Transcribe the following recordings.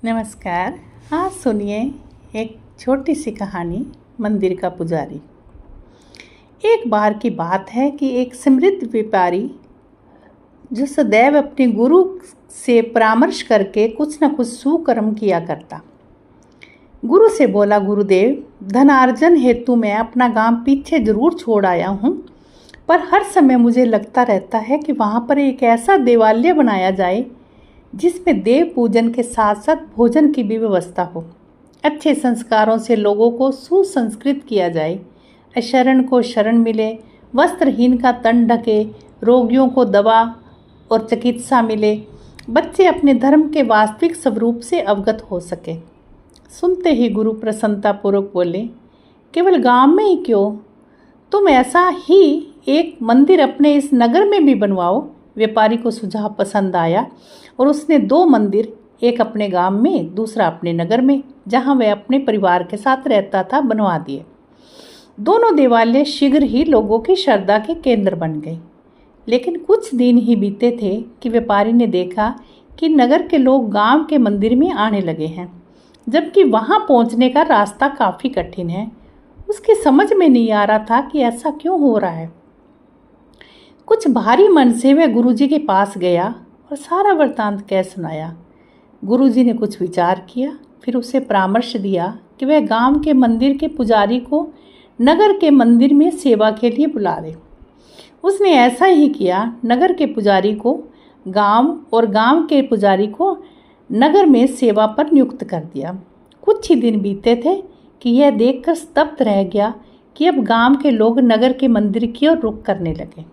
नमस्कार। आज सुनिए एक छोटी सी कहानी, मंदिर का पुजारी। एक बार की बात है कि एक समृद्ध व्यापारी जो सदैव अपने गुरु से परामर्श करके कुछ न कुछ सुकर्म किया करता, गुरु से बोला, गुरुदेव, धनार्जन हेतु मैं अपना गांव पीछे जरूर छोड़ आया हूँ, पर हर समय मुझे लगता रहता है कि वहाँ पर एक ऐसा देवालय बनाया जाए जिसमें देव पूजन के साथ साथ भोजन की भी व्यवस्था हो। अच्छे संस्कारों से लोगों को सुसंस्कृत किया जाए, अशरण को शरण मिले, वस्त्रहीन का तन ढके, रोगियों को दवा और चिकित्सा मिले, बच्चे अपने धर्म के वास्तविक स्वरूप से अवगत हो सके। सुनते ही गुरु प्रसन्नतापूर्वक बोले, केवल गांव में ही क्यों, तुम ऐसा ही एक मंदिर अपने इस नगर में भी बनवाओ। व्यापारी को सुझाव पसंद आया और उसने 2 मंदिर, एक अपने गांव में, दूसरा अपने नगर में, जहां वह अपने परिवार के साथ रहता था, बनवा दिए। दोनों देवालय शीघ्र ही लोगों की श्रद्धा के केंद्र बन गए। लेकिन कुछ दिन ही बीते थे कि व्यापारी ने देखा कि नगर के लोग गांव के मंदिर में आने लगे हैं, जबकि वहां पहुंचने का रास्ता काफ़ी कठिन है। उसकी समझ में नहीं आ रहा था कि ऐसा क्यों हो रहा है। कुछ भारी मन से वह गुरुजी के पास गया और सारा वृत्तांत कह सुनाया। गुरुजी ने कुछ विचार किया, फिर उसे परामर्श दिया कि वह गांव के मंदिर के पुजारी को नगर के मंदिर में सेवा के लिए बुला ले। उसने ऐसा ही किया। नगर के पुजारी को गांव और गांव के पुजारी को नगर में सेवा पर नियुक्त कर दिया। कुछ ही दिन बीते थे कि यह देखकर स्तब्ध रह गया कि अब गांव के लोग नगर के मंदिर की ओर रुख करने लगे।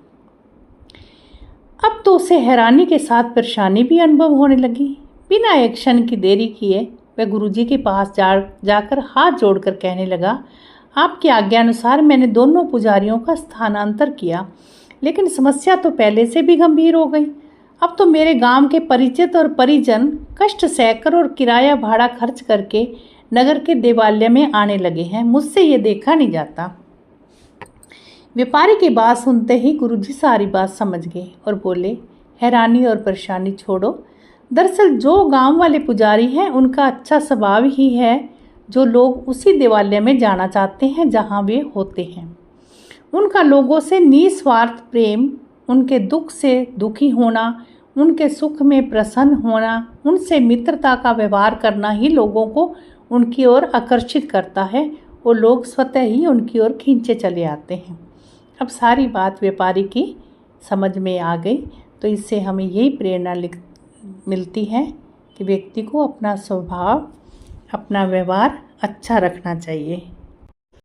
अब तो उसे हैरानी के साथ परेशानी भी अनुभव होने लगी। बिना एक क्षण की देरी किए वह गुरुजी के पास जाकर हाथ जोड़कर कहने लगा, आपकी आज्ञा अनुसार मैंने दोनों पुजारियों का स्थानांतर किया, लेकिन समस्या तो पहले से भी गंभीर हो गई। अब तो मेरे गांव के परिचित और परिजन कष्ट सहकर और किराया भाड़ा खर्च करके नगर के देवालय में आने लगे हैं। मुझसे ये देखा नहीं जाता। व्यापारी की बात सुनते ही गुरुजी सारी बात समझ गए और बोले, हैरानी और परेशानी छोड़ो। दरअसल जो गांव वाले पुजारी हैं उनका अच्छा स्वभाव ही है जो लोग उसी देवालय में जाना चाहते हैं जहां वे होते हैं। उनका लोगों से निस्वार्थ प्रेम, उनके दुख से दुखी होना, उनके सुख में प्रसन्न होना, उनसे मित्रता का व्यवहार करना ही लोगों को उनकी ओर आकर्षित करता है और लोग स्वतः ही उनकी ओर खींचे चले आते हैं। अब सारी बात व्यापारी की समझ में आ गई। तो इससे हमें यही प्रेरणा मिलती है कि व्यक्ति को अपना स्वभाव, अपना व्यवहार अच्छा रखना चाहिए।